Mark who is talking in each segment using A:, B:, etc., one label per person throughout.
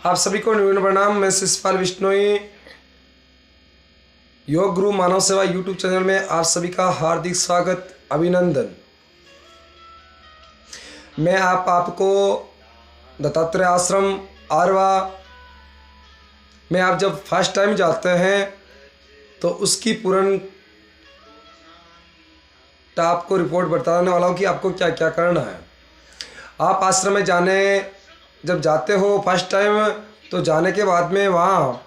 A: आप सभी को निवेदन प्रणाम। मैं शिषपाल बिश्नोई, योग गुरु मानव सेवा यूट्यूब चैनल में आप सभी का हार्दिक स्वागत, अभिनंदन। मैं आपको दत्तात्रेय आश्रम आरवा में आप जब फर्स्ट टाइम जाते हैं तो उसकी पूर्ण आपको रिपोर्ट बताने वाला हूँ कि आपको क्या क्या करना है। आप आश्रम में जब जाते हो फर्स्ट टाइम, तो जाने के बाद में वहाँ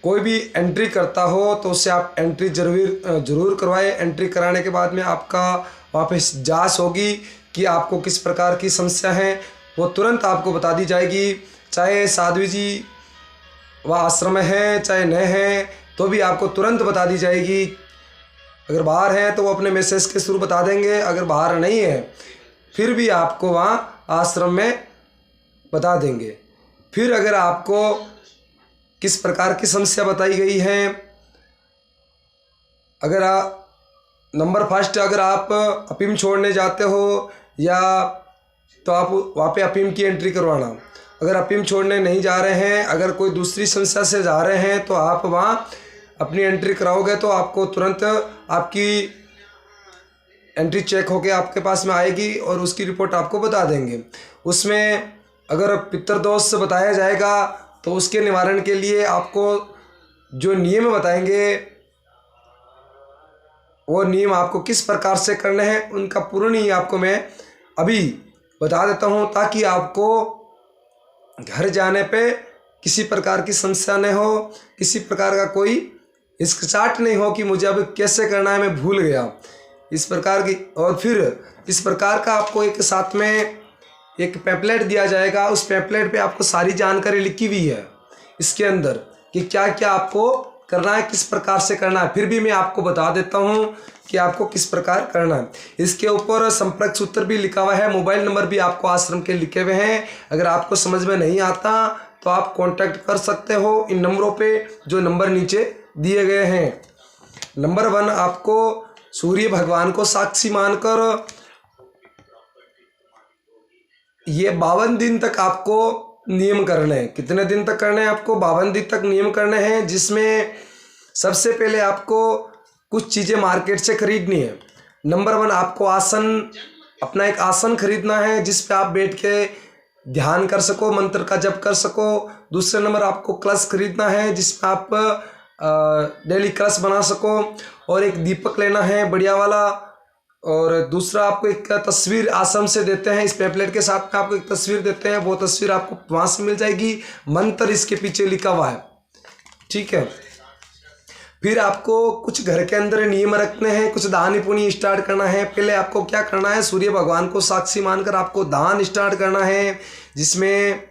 A: कोई भी एंट्री करता हो तो उससे आप एंट्री ज़रूर करवाएं। एंट्री कराने के बाद में आपका वहाँ पे जांच होगी कि आपको किस प्रकार की समस्या है, वो तुरंत आपको बता दी जाएगी। चाहे साध्वी जी वह आश्रम में है चाहे न है, तो भी आपको तुरंत बता दी जाएगी। अगर बाहर है तो वो अपने मैसेज के थ्रू बता देंगे, अगर बाहर नहीं है फिर भी आपको वहाँ आश्रम में बता देंगे। फिर अगर आपको किस प्रकार की समस्या बताई गई है, अगर नंबर फर्स्ट अगर आप अफीम छोड़ने जाते हो या तो आप वहाँ पे अफीम की एंट्री करवाना। अगर अफीम छोड़ने नहीं जा रहे हैं, अगर कोई दूसरी समस्या से जा रहे हैं, तो आप वहाँ अपनी एंट्री कराओगे तो आपको तुरंत आपकी एंट्री चेक होके आपके पास में आएगी और उसकी रिपोर्ट आपको बता देंगे। उसमें अगर पितृदोष से बताया जाएगा तो उसके निवारण के लिए आपको जो नियम बताएंगे, वो नियम आपको किस प्रकार से करने हैं उनका पूर्ण ही आपको मैं अभी बता देता हूँ, ताकि आपको घर जाने पे किसी प्रकार की समस्या न हो, किसी प्रकार का कोई हिचकिचाहट नहीं हो कि मुझे अब कैसे करना है, मैं भूल गया इस प्रकार की। और फिर इस प्रकार का आपको एक साथ में एक पैम्पलेट दिया जाएगा। उस पैम्पलेट पे आपको सारी जानकारी लिखी हुई है इसके अंदर कि क्या क्या आपको करना है, किस प्रकार से करना है। फिर भी मैं आपको बता देता हूँ कि आपको किस प्रकार करना है। इसके ऊपर संपर्क सूत्र भी लिखा हुआ है, मोबाइल नंबर भी आपको आश्रम के लिखे हुए हैं। अगर आपको समझ में नहीं आता तो आप कांटेक्ट कर सकते हो इन नंबरों पे, जो नंबर नीचे दिए गए हैं। नंबर 1, आपको सूर्य भगवान को साक्षी मानकर ये 52 दिन तक आपको नियम करने हैं। कितने दिन तक करने हैं आपको? 52 दिन तक नियम करने हैं, जिसमें सबसे पहले आपको कुछ चीज़ें मार्केट से खरीदनी है। नंबर 1, आपको अपना एक आसन खरीदना है जिस पे आप बैठ के ध्यान कर सको, मंत्र का जप कर सको। दूसरे नंबर, आपको कलश खरीदना है जिसमें आप डेली कलश बना सको। और एक दीपक लेना है बढ़िया वाला। और दूसरा, आपको एक तस्वीर आश्रम से देते हैं, इस पैम्पलेट के साथ में आपको एक तस्वीर देते हैं, वो तस्वीर आपको वहाँ से मिल जाएगी। मंत्र इसके पीछे लिखा हुआ है, ठीक है। फिर आपको कुछ घर के अंदर नियम रखने हैं, कुछ दान पुण्य स्टार्ट करना है। पहले आपको क्या करना है, सूर्य भगवान को साक्षी मानकर आपको दान स्टार्ट करना है। जिसमें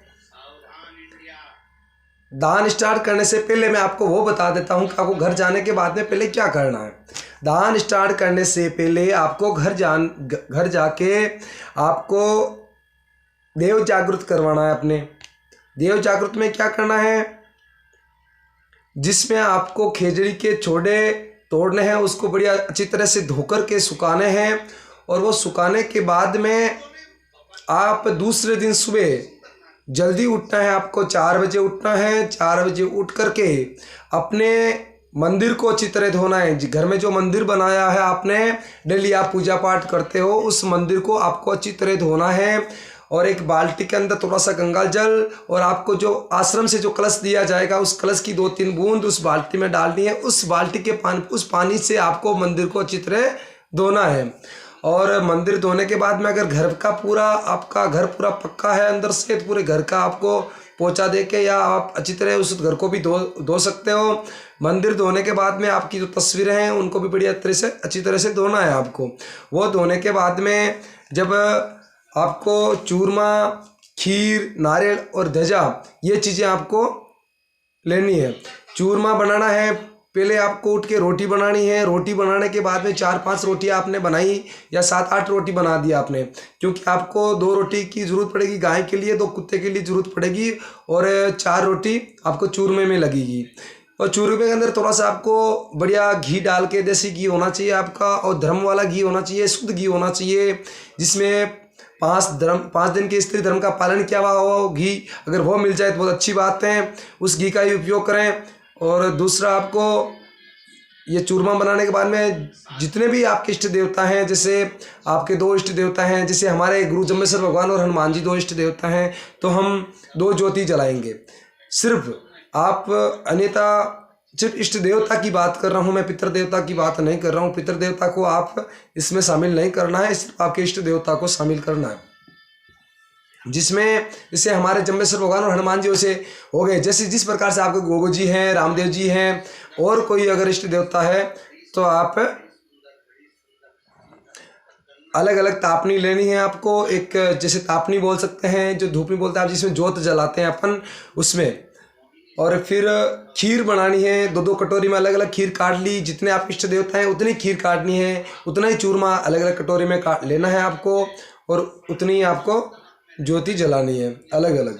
A: दान स्टार्ट करने से पहले मैं आपको वो बता देता हूँ कि आपको घर जाने के बाद में पहले क्या करना है। दान स्टार्ट करने से पहले आपको घर जाके आपको देव जागृत करवाना है। अपने देव जागृत में क्या करना है, जिसमें आपको खेजड़ी के छोड़े तोड़ने हैं, उसको बढ़िया अच्छी तरह से धोकर के सुखाने हैं। और वो सुखाने के बाद में आप दूसरे दिन सुबह जल्दी उठना है, आपको 4 बजे उठना है। 4 बजे उठ करके अपने मंदिर को अच्छी तरह धोना है। घर में जो मंदिर बनाया है आपने, डेली आप पूजा पाठ करते हो, उस मंदिर को आपको अच्छी तरह धोना है। और एक बाल्टी के अंदर थोड़ा सा गंगा जल, और आपको जो आश्रम से जो कलश दिया जाएगा उस कलश की 2-3 बूंद उस बाल्टी में डालनी है। उस बाल्टी के उस पानी से आपको मंदिर को अच्छी तरह धोना है। और मंदिर धोने के बाद में अगर आपका घर पूरा पक्का है अंदर से, तो पूरे घर का आपको पोछा दे के या आप अच्छी तरह उस घर को भी धो सकते हो। मंदिर धोने के बाद में आपकी जो तस्वीरें हैं उनको भी बढ़िया तरह से अच्छी तरह से धोना है आपको। वो धोने के बाद में जब आपको चूरमा, खीर, नारियल और ध्वजा, ये चीज़ें आपको लेनी है। चूरमा बनाना है, पहले आपको उठ के रोटी बनानी है। रोटी बनाने के बाद में 4-5 रोटी आपने बनाई या 7-8 रोटी बना दिया आपने, क्योंकि आपको 2 रोटी की ज़रूरत पड़ेगी गाय के लिए, 2 कुत्ते के लिए ज़रूरत पड़ेगी, और 4 रोटी आपको चूरमे में लगेगी। और चूरमे के अंदर थोड़ा सा आपको बढ़िया घी डाल के, देसी घी होना चाहिए आपका, और धर्म वाला घी होना चाहिए, शुद्ध घी होना चाहिए, जिसमें 5 दिन के स्त्री धर्म का पालन किया हुआ हो घी, अगर वो मिल जाए तो बहुत अच्छी बात है, उस घी का ही उपयोग करें। और दूसरा, आपको ये चूरमा बनाने के बाद में जितने भी आपके इष्ट देवता हैं, जैसे आपके 2 इष्ट देवता हैं, जैसे हमारे गुरु जम्बेश्वर भगवान और हनुमान जी 2 इष्ट देवता हैं, तो हम 2 ज्योति जलाएंगे। सिर्फ आप अन्यथा सिर्फ इष्ट देवता की बात कर रहा हूँ मैं, पितृ देवता की बात नहीं कर रहा हूँ। पितृ देवता को आप इसमें शामिल नहीं करना है, सिर्फ आपके इष्ट देवता को शामिल करना है, जिसमें जैसे हमारे जम्बेश्वर भगवान और हनुमान जी वैसे हो गए। जैसे जिस प्रकार से आपके गोगो जी हैं, रामदेव जी हैं, और कोई अगर इष्ट देवता है तो आप अलग अलग तापनी लेनी है आपको। एक जैसे तापनी बोल सकते हैं, जो धूपनी बोलते हैं आप, जिसमें जोत जलाते हैं अपन, उसमें। और फिर खीर बनानी है, 2-2 कटोरी में अलग अलग खीर काट ली। जितने आप इष्ट देवता हैं उतनी खीर काटनी है, उतना ही चूरमा अलग अलग कटोरी में काट लेना है आपको, और उतनी ही आपको ज्योति जलानी है अलग अलग।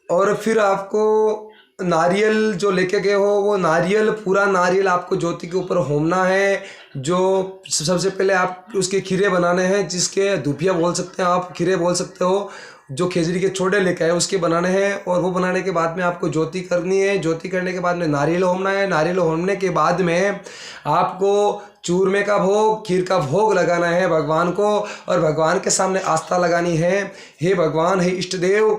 A: और फिर आपको नारियल जो लेके गए हो, वो नारियल, पूरा नारियल आपको ज्योति के ऊपर होमना है। जो सबसे पहले आप उसके खीरे बनाने हैं, जिसके धुपिया बोल सकते हैं आप, खीरे बोल सकते हो, जो खेजड़ी के छोटे लेके आए उसके बनाने हैं। और वो बनाने के बाद में आपको ज्योति करनी है। ज्योति करने के बाद में नारियल होमना है। नारियल होमने के बाद में आपको चूरमे का भोग, खीर का भोग लगाना है भगवान को, और भगवान के सामने आस्था लगानी है। हे भगवान, हे इष्ट देव,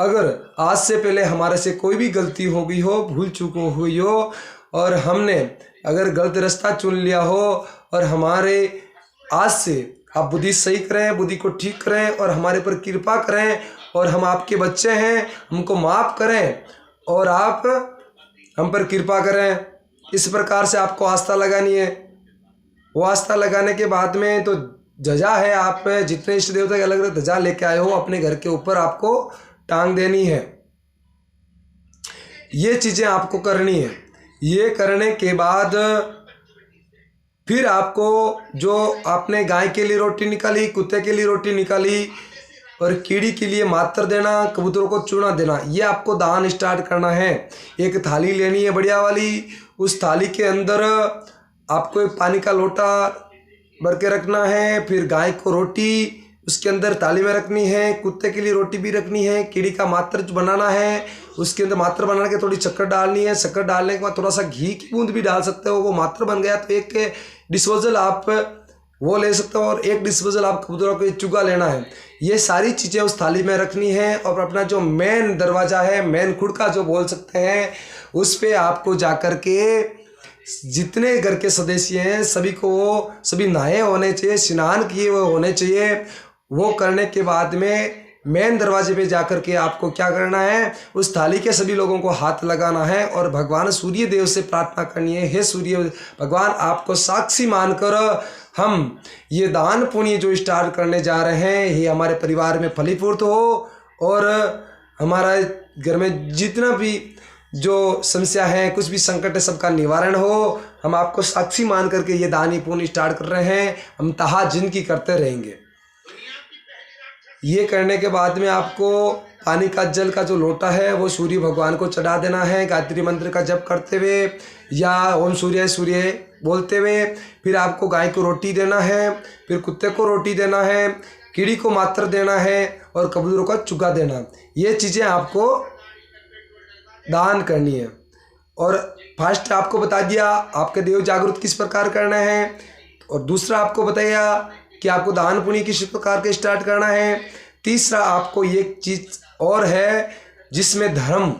A: अगर आज से पहले हमारे से कोई भी गलती हो गई हो, भूल चूक हुई हो, और हमने अगर गलत रास्ता चुन लिया हो, और हमारे आज से आप बुद्धि सही करें, बुद्धि को ठीक करें, और हमारे पर कृपा करें, और हम आपके बच्चे हैं, हमको माफ़ करें, और आप हम पर कृपा करें। इस प्रकार से आपको आस्था लगानी है। वो आस्था लगाने के बाद में तो ध्वजा है, आप जितने इष्ट देवता के अलग अलग ध्वजा लेके आए हो, अपने घर के ऊपर आपको टांग देनी है। ये चीज़ें आपको करनी है। ये करने के बाद फिर आपको जो आपने गाय के लिए रोटी निकाली, कुत्ते के लिए रोटी निकाली, और कीड़ी के लिए मात्र देना, कबूतरों को चूना देना, ये आपको दान स्टार्ट करना है। एक थाली लेनी है बढ़िया वाली। उस थाली के अंदर आपको एक पानी का लोटा भर के रखना है। फिर गाय को रोटी उसके अंदर थाली में रखनी है, कुत्ते के लिए रोटी भी रखनी है, कीड़ी का मात्र बनाना है, उसके अंदर मात्र बना के थोड़ी शक्कर डालनी है। शक्कर डालने के बाद थोड़ा सा घी की बूंद भी डाल सकते हो। वो मात्र बन गया तो एक डिस्पोजल आप वो ले सकते हो, और एक डिस्पोजल आप कबूतरों को चुगा लेना है। ये सारी चीज़ें उस थाली में रखनी है। और अपना जो मेन दरवाज़ा है, मेन खुड़का जो बोल सकते हैं, उस पर आपको जाकर के जितने घर के सदस्य हैं सभी को, सभी नहाए होने चाहिए, स्नान किए हुए होने चाहिए। वो करने के बाद में मेन दरवाजे पे जाकर के आपको क्या करना है, उस थाली के सभी लोगों को हाथ लगाना है, और भगवान सूर्य देव से प्रार्थना करनी है, हे सूर्य भगवान, आपको साक्षी मानकर हम ये दान पुण्य जो स्टार्ट करने जा रहे हैं, ये हमारे परिवार में फलीभूत हो, और हमारा घर में जितना भी जो समस्या है, कुछ भी संकट है, सबका निवारण हो। हम आपको साक्षी मान करके ये दानी पुण्य स्टार्ट कर रहे हैं। हम तहा जिंदगी करते रहेंगे। ये करने के बाद में आपको पानी का, जल का जो लोटा है, वो सूर्य भगवान को चढ़ा देना है, गायत्री मंत्र का जप करते हुए या ओम सूर्य सूर्य बोलते हुए। फिर आपको गाय को रोटी देना है, फिर कुत्ते को रोटी देना है, कीड़ी को मात्र देना है, और कबूतरों का चुगा देना। ये चीज़ें आपको दान करनी है। और फर्स्ट आपको बता दिया आपके देव जागृत किस प्रकार करना है, और दूसरा आपको बताया कि आपको दान पुण्य किस प्रकार के स्टार्ट करना है। तीसरा आपको एक चीज़ और है जिसमें धर्म,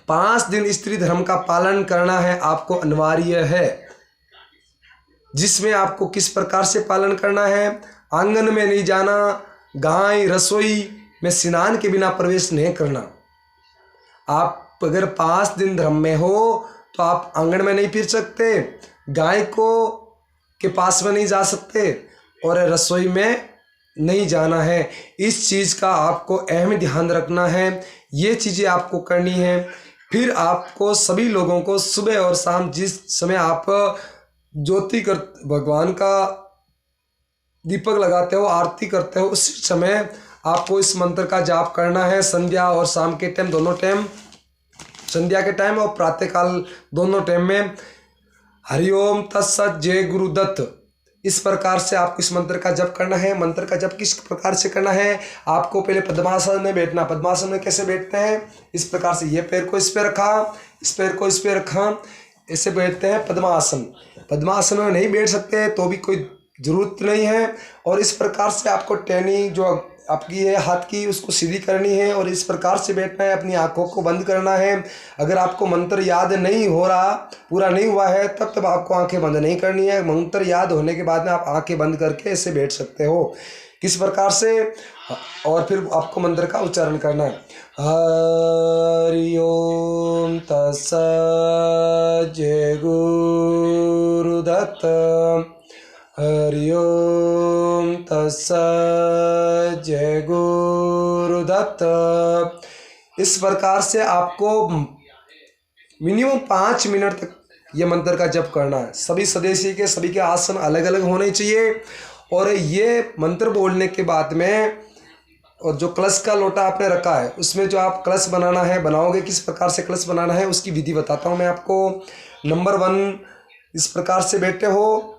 A: 5 दिन स्त्री धर्म का पालन करना है, आपको अनिवार्य है। जिसमें आपको किस प्रकार से पालन करना है, आंगन में नहीं जाना, गाय रसोई में स्नान के बिना प्रवेश नहीं करना। आप अगर 5 दिन धर्म में हो तो आप आंगन में नहीं फिर सकते, गाय को के पास में नहीं जा सकते, और रसोई में नहीं जाना है। इस चीज़ का आपको अहम ध्यान रखना है। ये चीज़ें आपको करनी है। फिर आपको सभी लोगों को सुबह और शाम जिस समय आप ज्योति कर भगवान का दीपक लगाते हो, आरती करते हो, उस समय आपको इस मंत्र का जाप करना है। संध्या और शाम के टाइम, दोनों टाइम, संध्या के टाइम और प्रातःकाल दोनों टाइम में हरिओम तत्सत जय गुरुदत्त, इस प्रकार से आपको इस मंत्र का जप करना है। मंत्र का जप किस प्रकार से करना है, आपको पहले पद्मासन में बैठना। पद्मासन में कैसे बैठते हैं, इस प्रकार से ये पैर को इस पे रखा, इस पैर को इस पे रखा, ऐसे बैठते हैं पद्मासन। पद्मासन में नहीं बैठ सकते तो भी कोई ज़रूरत नहीं है। और इस प्रकार से आपको टहनी जो आपकी है हाथ की उसको सीधी करनी है और इस प्रकार से बैठना है, अपनी आंखों को बंद करना है। अगर आपको मंत्र याद नहीं हो रहा, पूरा नहीं हुआ है, तब आपको आंखें बंद नहीं करनी है। मंत्र याद होने के बाद में आप आंखें बंद करके ऐसे बैठ सकते हो। किस प्रकार से, और फिर आपको मंत्र का उच्चारण करना है। हरि ओम तत्सत् जय गुरुदत्त। हरि ओम तत्सत् जय गुरुदत्त। इस प्रकार से आपको मिनिमम 5 मिनट तक ये मंत्र का जप करना है। सभी सदस्य के सभी के आसन अलग अलग होने चाहिए। और ये मंत्र बोलने के बाद में, और जो कलश का लोटा आपने रखा है उसमें जो आप कलश बनाना है, बनाओगे किस प्रकार से कलश बनाना है उसकी विधि बताता हूँ मैं आपको। नंबर 1, इस प्रकार से बैठे हो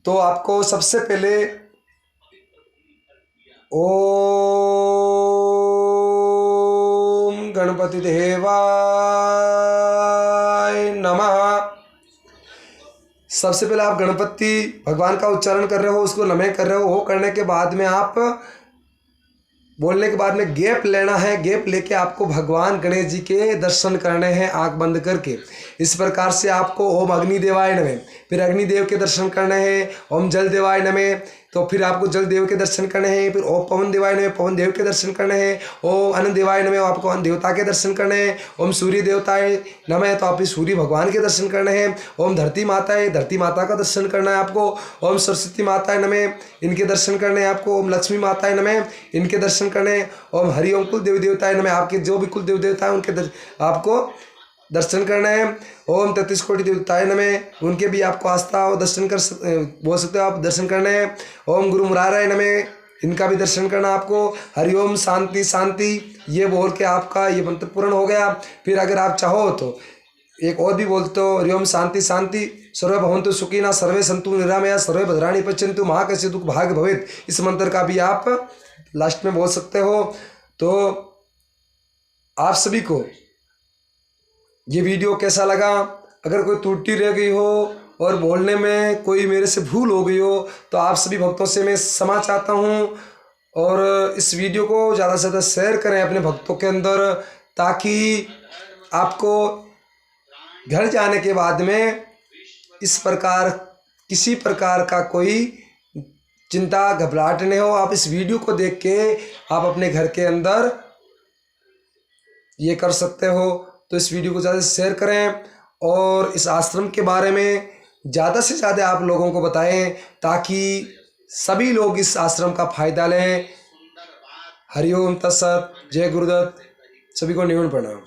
A: तो आपको सबसे पहले ओम गणपति देवाय नमः। सबसे पहले आप गणपति भगवान का उच्चारण कर रहे हो, उसको नमः कर रहे हो। वो करने के बाद में आप बोलने के बाद में गैप लेना है। गैप लेके आपको भगवान गणेश जी के दर्शन करने हैं आंख बंद करके। इस प्रकार से आपको ओम अग्निदेवाय नमः, फिर अग्निदेव के दर्शन करने हैं। ओम जल देवाय नमः, तो फिर आपको जल देव के दर्शन करने हैं। फिर ओम पवन देवाय नमः, पवन देव के दर्शन करने हैं। ओम अन्न देवाय नमः, आपको अन्न देवता के दर्शन करने हैं। ओम सूर्य देवताय नमः, तो आप सूर्य भगवान के दर्शन करने हैं। ओम धरती माता है, धरती माता का दर्शन करना है आपको। ओम सरस्वती माता है नमः, इनके दर्शन करने हैं आपको। ओम लक्ष्मी माता है नमः, इनके दर्शन करने हैं। ओम हरि ओम कुल देवी देवताय नमः, आपके जो भी कुल देव देवता है उनके आपको दर्शन करना है। ओम 33 कोटि देवताय नमः, उनके भी आपको आस्था हो दर्शन बोल सकते हो आप, दर्शन करने हैं। ओम गुरु मुराराय नमः, इनका भी दर्शन करना आपको। हरिओम शांति शांति, ये बोल के आपका ये मंत्र पूर्ण हो गया। फिर अगर आप चाहो तो एक और भी बोलते हो, हरिओम शांति शांति, सर्वे भवन्तु सुखिनः, सर्वे सन्तु निरामया, सर्वे भद्राणि पश्यन्तु, मा कस्य दुःख भाग भवेत्। इस मंत्र का भी आप लास्ट में बोल सकते हो। तो आप सभी को ये वीडियो कैसा लगा, अगर कोई त्रुटि रह गई हो और बोलने में कोई मेरे से भूल हो गई हो तो आप सभी भक्तों से मैं क्षमा चाहता हूँ। और इस वीडियो को ज़्यादा से ज़्यादा शेयर करें अपने भक्तों के अंदर, ताकि आपको घर जाने के बाद में इस प्रकार किसी प्रकार का कोई चिंता घबराहट नहीं हो। आप इस वीडियो को देख के आप अपने घर के अंदर ये कर सकते हो। तो इस वीडियो को ज़्यादा शेयर करें और इस आश्रम के बारे में ज़्यादा से ज़्यादा आप लोगों को बताएं, ताकि सभी लोग इस आश्रम का फ़ायदा लें। हरिओम तत्सत्, जय गुरुदत्त, सभी को निमन प्रणाम।